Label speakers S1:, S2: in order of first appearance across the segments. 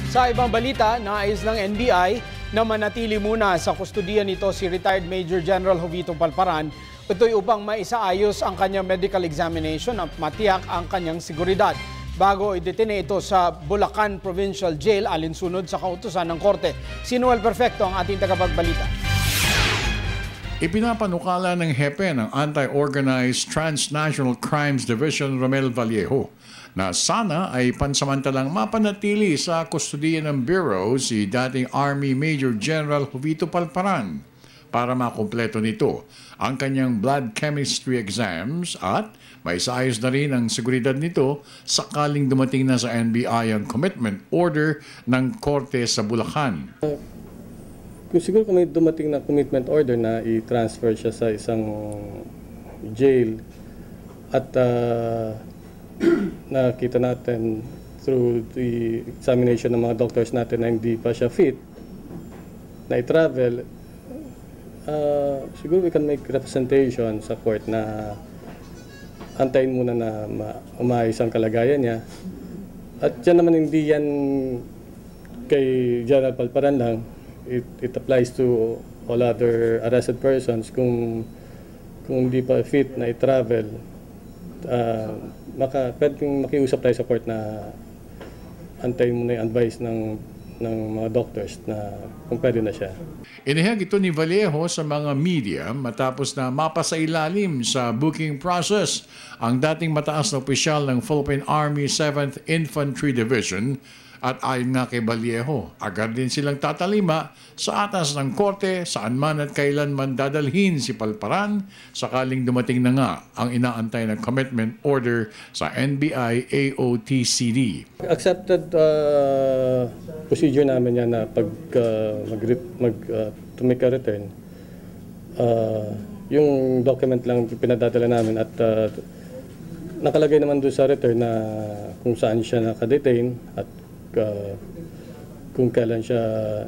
S1: Sa ibang balita, nais ng NBI na manatili muna sa kustudiya nito si retired Major General Jovito Palparan. Ito'y upang maisaayos ang kanyang medical examination at matiyak ang kanyang seguridad. Bago idetine ito sa Bulacan Provincial Jail alinsunod sa kautusan ng korte. Si Noel Perfecto ang ating tagapagbalita.
S2: Ipinapanukala ng hepe ng Anti-Organized Transnational Crimes Division Romel Vallejo na sana ay pansamantalang mapanatili sa kustudiya ng Bureau si dating Army Major General Jovito Palparan para makumpleto nito ang kanyang blood chemistry exams at maisaayos na rin ang seguridad nito sakaling dumating na sa NBI ang commitment order ng korte sa Bulacan.
S3: Kung may dumating na commitment order na i-transfer siya sa isang jail at nakita natin through the examination ng mga doctors natin na hindi pa siya fit na i-travel, siguro we can make representation sa court na antayin muna na umayos ang kalagayan niya. At yan naman hindi yan kay General Palparan lang. It applies to all other arrested persons. Kung hindi pa fit na i-travel, pwedeng makiusap tayo sa court na antayin mo na yung advice ng mga doctors na kung pwede na siya.
S2: Inihag ito ni Vallejo sa mga media matapos na mapasailalim sa booking process ang dating mataas na opisyal ng Philippine Army 7th Infantry Division. At ayon nga kay Vallejo, agad din silang tatalima sa atas ng korte saan man at kailan man dadalhin si Palparan sakaling dumating na nga ang inaantay na commitment order sa NBI AOTCD.
S3: Accepted procedure namin yan na pag to make a return, yung document lang pinadadala namin at nakalagay naman doon sa return na kung saan siya nakadetain at kung kailan siya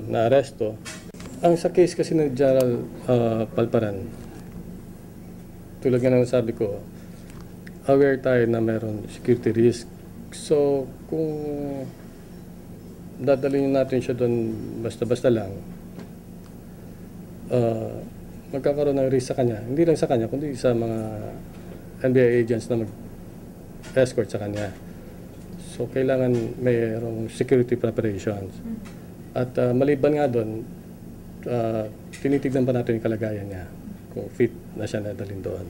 S3: na-aresto. Ang sa case kasi ng General Palparan, tulad nga ng sabi ko, aware tayo na meron security risk. So, kung dadalhin natin siya doon basta-basta lang, magkakaroon ng risk sa kanya. Hindi lang sa kanya, kundi sa mga NBI agents na mag-escort sa kanya. So, kailangan mayroong security preparations. At maliban nga doon, tinitignan pa natin yung kalagayan niya kung fit na siya nadalhin doon.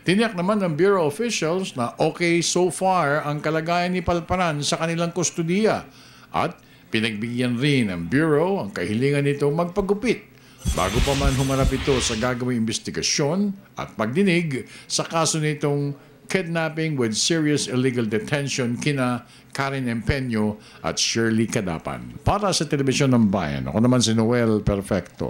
S2: Tiniyak naman ng Bureau officials na okay so far ang kalagayan ni Palparan sa kanilang kustudiya at pinagbigyan rin ng Bureau ang kahilingan nito magpagupit bago pa man humarap ito sa gagawing investigasyon at pagdinig sa kaso nitong kidnapping with serious illegal detention kina Karen Empeño at Shirley Cadapan. Para sa Telebisyon ng Bayan, ako naman si Noel Perfecto.